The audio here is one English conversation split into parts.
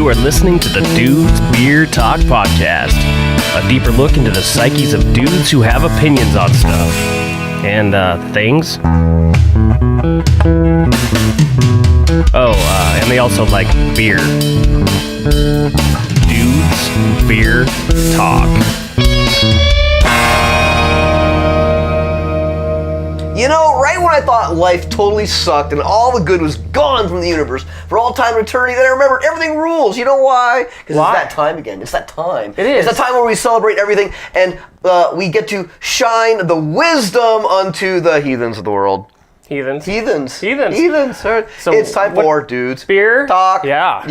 You are listening to the Dudes Beer Talk Podcast, a deeper look into the psyches of dudes who have opinions on stuff and things. And they also like beer. Dudes Beer Talk. You know, right when I thought life totally sucked and all the good was gone from the universe for all time and eternity, then I remembered everything rules. You know why? Because it's that time again. It's that time. It is. It's that time where we celebrate everything and we get to shine the wisdom unto the heathens of the world. Heathens. Right? So it's time for Dudes Beer Talk. Yeah.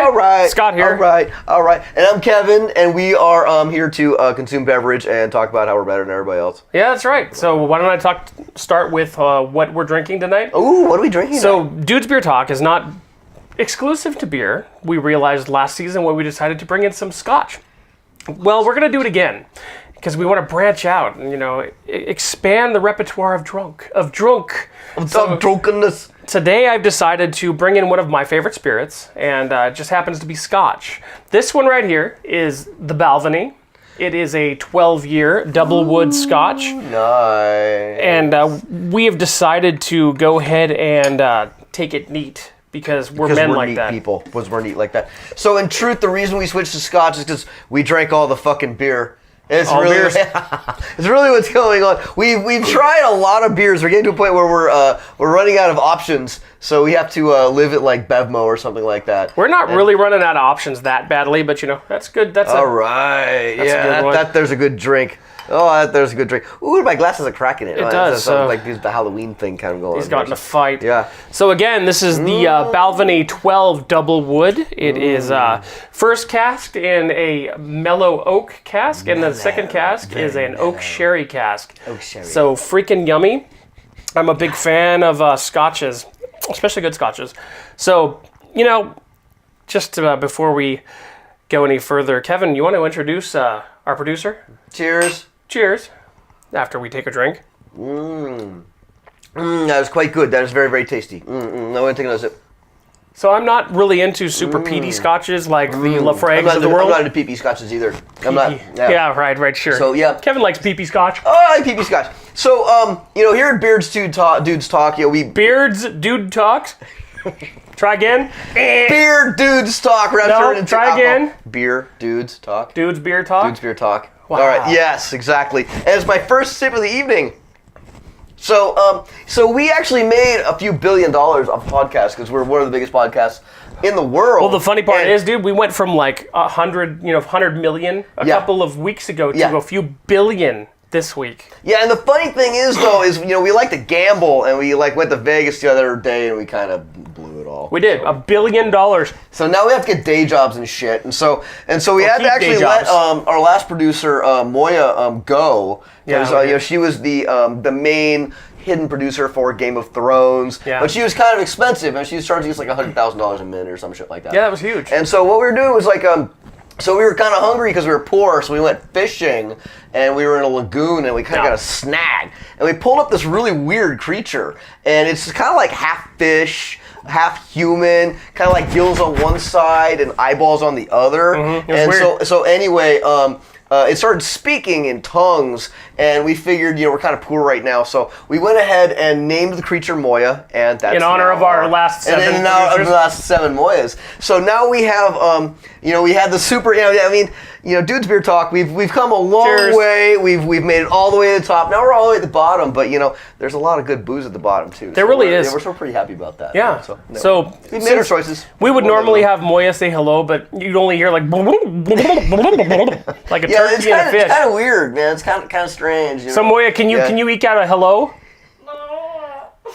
All right. Scott here. All right. And I'm Kevin, and we are here to consume beverage and talk about how we're better than everybody else. Yeah, that's right. So why don't I start with what we're drinking tonight? Ooh, what are we drinking tonight? Dudes Beer Talk is not exclusive to beer. We realized last season when we decided to bring in some scotch. Well, we're going to do it again. Because we want to branch out and, expand the repertoire of drunkenness. Today I've decided to bring in one of my favorite spirits, and it just happens to be scotch. This one right here is the Balvenie. It is a 12-year double wood scotch. Nice. And we have decided to go ahead and take it neat. Because we're men like that. Because we're neat like that. So in truth, the reason we switched to scotch is because we drank all the fucking beer. It's really what's going on. We've tried a lot of beers. We're getting to a point where we're running out of options, so we have to live it like Bevmo or something like that. We're not really running out of options that badly, but that's good. There's a good drink. Oh, there's a good drink. Ooh, my glass has a crack in it. It does. So like the Halloween thing kind of going on. He's gotten a fight. Yeah. So again, this is the Balvenie 12 double wood. It is first cask in a mellow oak cask, and the second cask is an oak sherry cask. Oak sherry. So freaking yummy. I'm a big fan of scotches, especially good scotches. So, just before we go any further, Kevin, you want to introduce our producer? Cheers. Cheers. After we take a drink. That was quite good. That is very, very tasty. I'm going to take another sip. So I'm not really into super peaty scotches like the Lafrags of the world. I'm not into peepee scotches either. I'm not. Yeah, right, sure. So yeah, Kevin likes peepee scotch. Oh, I like peepee scotch. So here at Beards Dudes Talk, Beards Dude Talks. Try again. Beer Dudes Talk. Try again. Beer Dudes Talk. Dudes Beer Talk. Dudes Beer Talk. Wow. All right. Yes, exactly. And it's my first sip of the evening. So we actually made a few $1 billion off podcasts because we're one of the biggest podcasts in the world. Well, the funny part is, dude, we went from like 100 million a couple of weeks ago to a few billion this week. Yeah, and the funny thing is, though, we like to gamble, and we went to Vegas the other day, and we kind of blew it all. We did $1 billion. So now we have to get day jobs and shit, and so we had to actually let our last producer Moya go. Yeah, she was the main hidden producer for Game of Thrones, but she was kind of expensive, and she was charging us like $100,000 a minute or some shit like that. Yeah, that was huge. And so what we were doing was so we were kind of hungry because we were poor, so we went fishing, and we were in a lagoon, and we kind of got a snag. And we pulled up this really weird creature, and it's kind of like half fish, half human, kind of like gills on one side and eyeballs on the other. Mm-hmm. It was weird. So anyway, it started speaking in tongues, and we figured, we're kind of poor right now, so we went ahead and named the creature Moya, and that's in honor of our last 7 and in honor of the last 7 Moyas. So now we have, we had the super, Dudes Beer Talk, we've come a long way, we've made it all the way to the top, now we're all the way at the bottom, but, there's a lot of good booze at the bottom, too. There really is. We're still pretty happy about that. Yeah. So we made our choices. We would normally have Moya say hello, but you'd only hear like a turkey and a fish. It's kind of weird, man. It's kind of strange. So Moya, can you eke out a hello?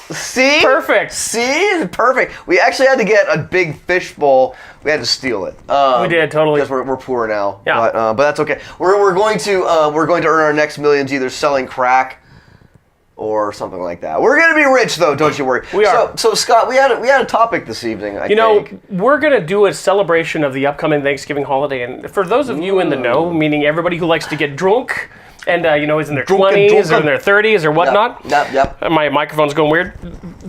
See? Perfect. See? Perfect. We actually had to get a big fish bowl. We had to steal it. We did, totally. Because we're poor now. Yeah. But that's okay. We're going to earn our next millions either selling crack or something like that. We're going to be rich, though, don't you worry. We are. So Scott, we had a topic this evening, I think. We're going to do a celebration of the upcoming Thanksgiving holiday. And for those of you in the know, meaning everybody who likes to get drunk and, is in their 20s or in their 30s or whatnot. Yep. My microphone's going weird.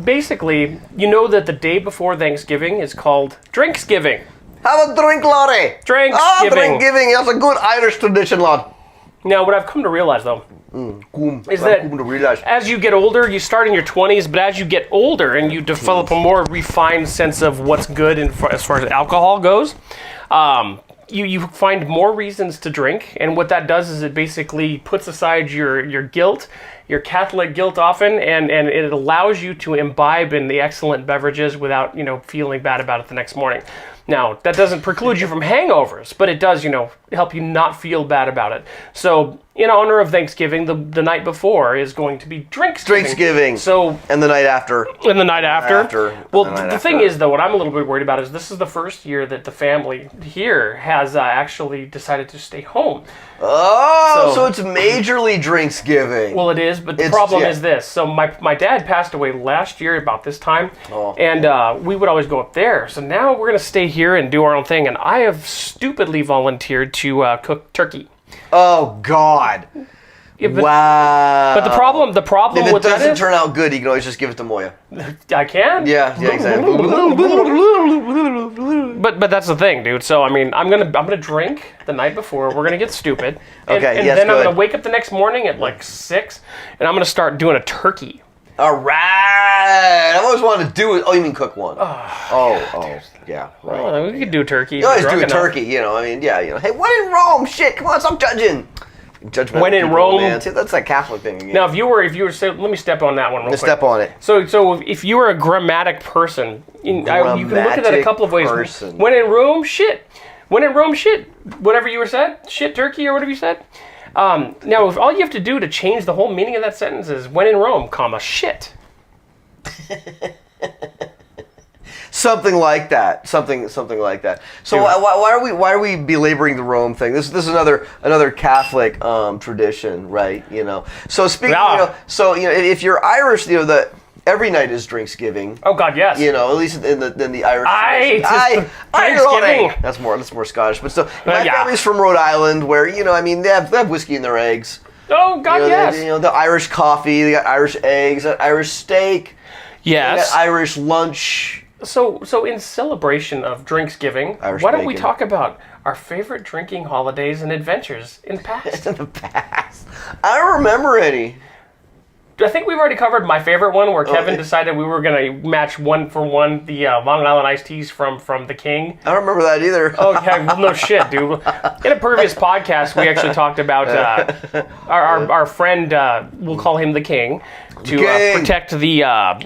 Basically, that the day before Thanksgiving is called Drinksgiving. Have a drink, laddie. Drinksgiving. Ah, Drinksgiving. That's a good Irish tradition, lad. Now, what I've come to realize, though, is that as you get older, you start in your 20s, but as you get older and you develop a more refined sense of what's good as far as alcohol goes, you find more reasons to drink. And what that does is it basically puts aside your guilt, your Catholic guilt often, and it allows you to imbibe in the excellent beverages without, feeling bad about it the next morning. Now, that doesn't preclude you from hangovers, but it does, help you not feel bad about it. So, in honor of Thanksgiving, the night before is going to be Drinksgiving. So, and the night after. And the night after. Well, the thing is, though, what I'm a little bit worried about is this is the first year that the family here has actually decided to stay home. Oh, so it's majorly Drinksgiving. Well, it is, but the problem is this. So my dad passed away last year about this time, and we would always go up there. So now we're going to stay here and do our own thing, and I have stupidly volunteered to cook turkey. Oh, God. Yeah, wow. But the problem if with it that doesn't is, turn out good, you can always just give it to Moya. I can. Yeah, exactly. But that's the thing, dude. So I'm gonna drink the night before. We're gonna get stupid. And then I'm gonna wake up the next morning at like 6, and I'm gonna start doing a turkey. All right. I've always wanted to do it. Oh, you mean cook one? Yeah. Right. Well, we could do turkey. You always do a turkey, Hey, when in Rome? Shit, come on, stop judging. Judgmental when in people, Rome. Man. See, that's that Catholic thing again. Now, if you were, let me step on that one real quick. Step on it. So if you were a grammatic person, you can look at that a couple of ways. Person. When in Rome, shit. When in Rome, shit. Whatever you were said, shit turkey or whatever you said. Now, if all you have to do to change the whole meaning of that sentence is when in Rome, comma, shit. Something like that. Something like that. So why are we belaboring the Rome thing? This is another Catholic tradition, right? So speaking, if you're Irish, every night is Drinksgiving. Oh God, yes. At least in the Irish. Thanksgiving. That's more Scottish, but still, my family's from Rhode Island, where they have whiskey in their eggs. Oh God, yes. The Irish coffee, they got Irish eggs, Irish steak. Yes. They got Irish lunch. So in celebration of Drinksgiving, why don't we talk about our favorite drinking holidays and adventures in the past? In the past, I don't remember any. I think we've already covered my favorite one, where Kevin decided we were going to match 1-for-1 the Long Island iced teas from the King. I don't remember that either. Okay, well, no shit, dude. In a previous podcast, we actually talked about our friend, we'll call him the King, to protect the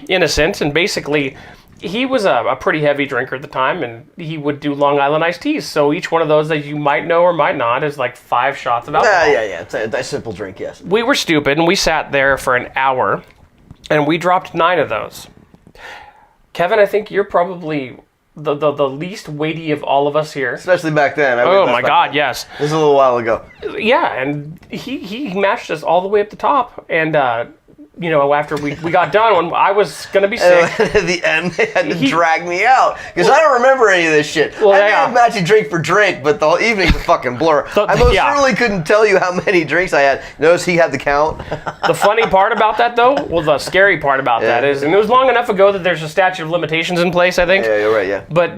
innocent, and basically he was a pretty heavy drinker at the time, and he would do Long Island iced teas. So each one of those that you might know or might not is like 5 shots of alcohol. Yeah. It's a simple drink, yes. We were stupid, and we sat there for an hour, and we dropped 9 of those. Kevin, I think you're probably the least weighty of all of us here. Especially back then. Oh my God, yes. This is a little while ago. Yeah, and he matched us all the way up the top, and after we got done, when I was going to be sick. At the end, they had to drag me out. Because I don't remember any of this shit. I may have matched you drink for drink, but the whole evening's a fucking blur. I most certainly couldn't tell you how many drinks I had. Notice he had the count. The funny part about that, though, the scary part about that is, and it was long enough ago that there's a statute of limitations in place, I think. Yeah, you're right, yeah. But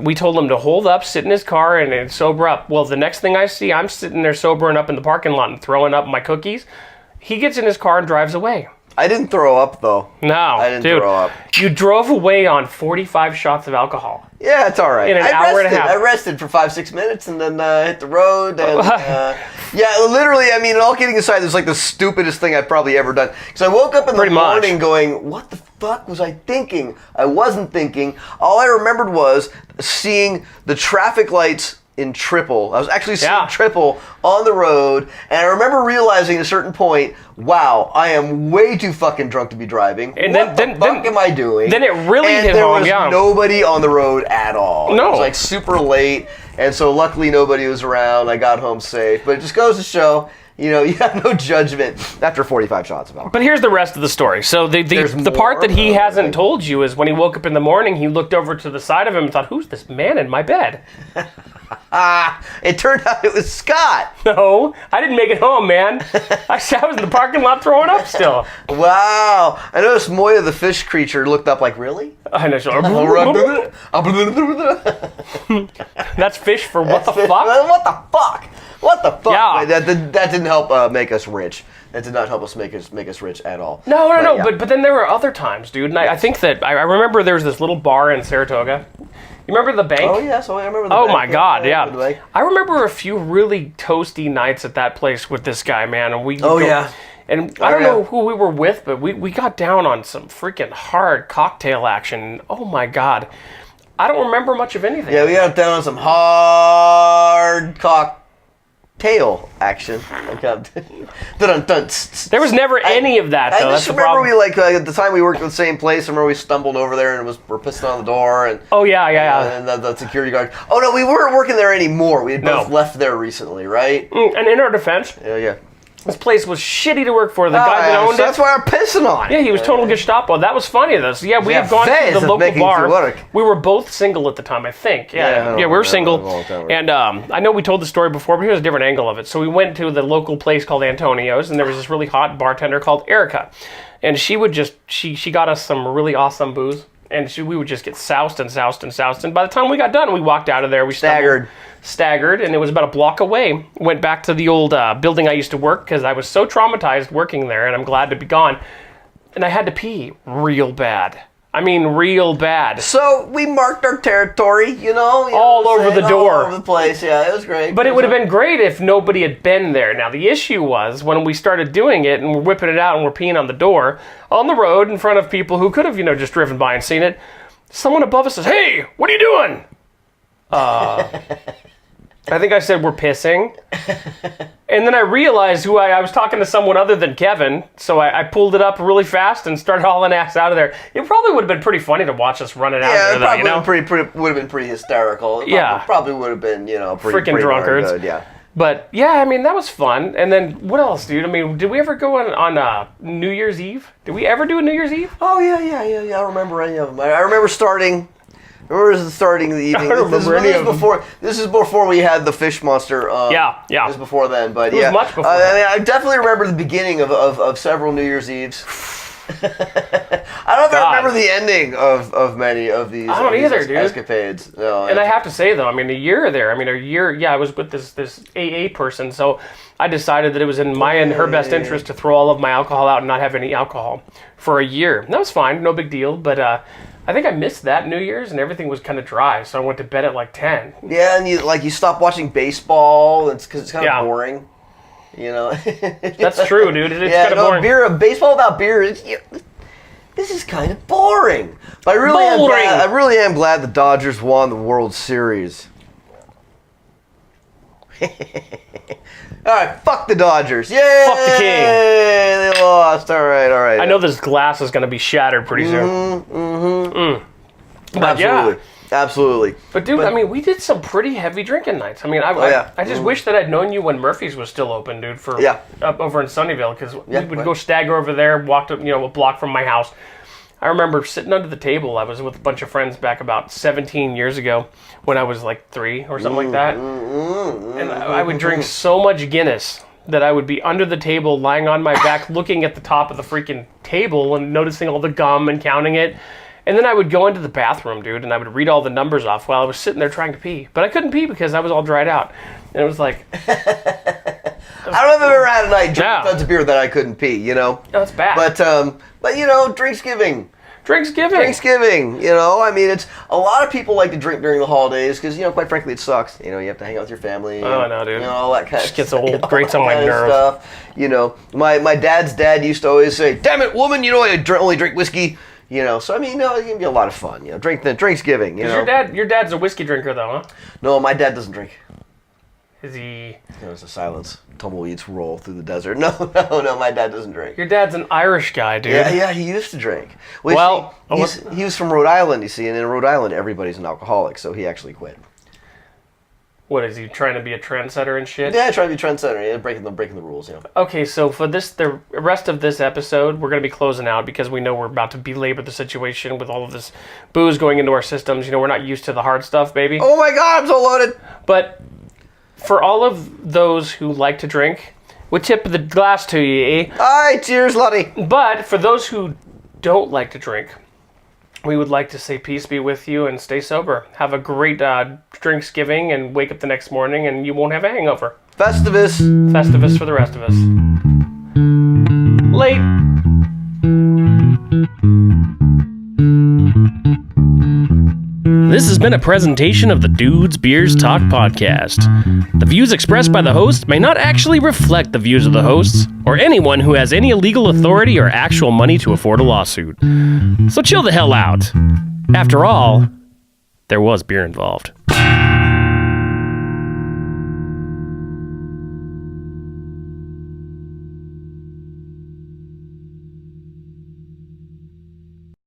we told him to hold up, sit in his car, and sober up. Well, the next thing I see, I'm sitting there sobering up in the parking lot and throwing up my cookies. He gets in his car and drives away. I didn't throw up, though. No, I didn't throw up. You drove away on 45 shots of alcohol. Yeah, it's all right. In an hour and a half. I rested for 5-6 minutes and then hit the road. And, literally, all kidding aside, this is like the stupidest thing I've probably ever done. Because I woke up in the morning going, what the fuck was I thinking? I wasn't thinking. All I remembered was seeing the traffic lights in triple. I was actually seeing triple on the road, and I remember realizing at a certain point, wow, I am way too fucking drunk to be driving. And what the fuck am I doing? Then it really hit home. There was nobody on the road at all. No. It was like super late, and so luckily nobody was around. I got home safe, but it just goes to show, you have no judgment after 45 shots of alcohol. But here's the rest of the story. So the part that he hasn't told you is when he woke up in the morning, he looked over to the side of him and thought, who's this man in my bed? It turned out it was Scott. No, I didn't make it home, man. I was in the parking lot throwing up still. Wow. I noticed Moya the fish creature looked up like, really? I know. That's fish for what the fuck? What the fuck? What the fuck? Yeah. That didn't help make us rich. That did not help us make us rich at all. No. Yeah. But then there were other times, dude. And I think that I remember there was this little bar in Saratoga. You remember the bank? Oh, yeah, so I remember the Oh, bank. my God, yeah. The bank. I remember a few really toasty nights at that place with this guy, man. And yeah. And I don't know who we were with, but we got down on some freaking hard cocktail action. Oh, my God. I don't remember much of anything. Yeah, we got down on some hard cocktail action. There was never any of that, though. I That's just the remember problem. at the time we worked at the same place. I remember we stumbled over there and we're pissing on the door and Oh, yeah. and the security guard. Oh no, we weren't working there anymore. We had both No. left there recently, right? And in our defense, Yeah. this place was shitty to work for. The guy that owned so it. that's why we're pissing on it. Yeah, he was total Gestapo. That was funny, though. So, yeah, we Yeah, had gone face to is the local making bar. you work. We were both single at the time, I think. Yeah, We were single. long time. And I know we told the story before, but here's a different angle of it. So we went to the local place called Antonio's, and there was this really hot bartender called Erica. And she would just, she got us some really awesome booze. And we would just get soused and soused and soused. And by the time we got done, we walked out of there. We staggered, and it was about a block away. Went back to the old building I used to work because I was so traumatized working there, and I'm glad to be gone. And I had to pee real bad. I mean, real bad. So we marked our territory, All over the door. all over the place. Yeah, it was great. But it would have been great if nobody had been there. Now, the issue was when we started doing it and we're whipping it out and we're peeing on the door, on the road in front of people who could have, just driven by and seen it, someone above us says, "Hey, what are you doing?" I think I said, "We're pissing." And then I realized who I was talking to someone other than Kevin, so I pulled it up really fast and started hauling ass out of there. It probably would have been pretty funny to watch us running out yeah, of there, it probably would have been pretty hysterical. It Yeah. probably would have been, pretty Freaking drunkards. Good, yeah. But yeah, I mean, that was fun. And then what else, dude? I mean, did we ever go on New Year's Eve? Did we ever do a New Year's Eve? Oh yeah. I don't remember any of them. I remember starting the evening. I don't remember any of them. This is before we had the fish monster. Yeah. This is before then, but was much before I that. mean, I definitely remember the beginning of several New Year's Eves. I don't know if I remember the ending of many of these. I don't either, dude. Escapades. No, And I have to say, though, I mean, I was with this AA person, so I decided that it was in my and her best interest to throw all of my alcohol out and not have any alcohol for a year. And that was fine, no big deal, but I think I missed that New Year's, and everything was kind of dry, so I went to bed at like 10. Yeah, and you stop watching baseball because it's kind of boring. That's true, dude. It's kind of boring. Baseball without beer. This is kind of boring. But I really am glad the Dodgers won the World Series. All right, fuck the Dodgers. Yay! Fuck the king. They lost. All right. I know this glass is going to be shattered pretty soon. But Absolutely. But dude, I mean, we did some pretty heavy drinking nights. I mean, I just wish that I'd known you when Murphy's was still open, dude, up over in Sunnyvale, because we would go stagger over there, walked up, a block from my house. I remember sitting under the table. I was with a bunch of friends back about 17 years ago when I was like 3 or something like that. And I would drink so much Guinness that I would be under the table, lying on my back, looking at the top of the freaking table and noticing all the gum and counting it. And then I would go into the bathroom, dude, and I would read all the numbers off while I was sitting there trying to pee. But I couldn't pee because I was all dried out. And it was like... I don't know if I've ever had a night drinking tons of beer that I couldn't pee, No, it's bad. But Drinksgiving. Drinksgiving. I mean, it's a lot of people like to drink during the holidays because, quite frankly, it sucks. You have to hang out with your family. Oh, I know, dude. All that kind just gets old, grates on my nerves. Stuff. My dad's dad used to always say, "Damn it, woman, I only drink whiskey." So I mean, it can be a lot of fun. Drinksgiving. Your dad's a whiskey drinker, though, huh? No, my dad doesn't drink. Is he? There's a silence. Tumbleweeds roll through the desert. No, my dad doesn't drink. Your dad's an Irish guy, dude. Yeah, he used to drink. He was from Rhode Island, you see, and in Rhode Island, everybody's an alcoholic, so he actually quit. What is he trying to be a trendsetter and shit? Yeah, trying to be trendsetter, yeah, breaking the rules, you know. Okay, so for the rest of this episode, we're going to be closing out because we know we're about to belabor the situation with all of this booze going into our systems. You know, we're not used to the hard stuff, baby. Oh my God, I'm so loaded. But for all of those who like to drink, we tip the glass to you, eh? Aye, cheers, Lottie. But for those who don't like to drink, we would like to say peace be with you and stay sober. Have a great Drinksgiving and wake up the next morning and you won't have a hangover. Festivus. Festivus for the rest of us. Late. This has been a presentation of the Dudes Beers Talk podcast. The views expressed by the host may not actually reflect the views of the hosts or anyone who has any legal authority or actual money to afford a lawsuit. So chill the hell out. After all, there was beer involved.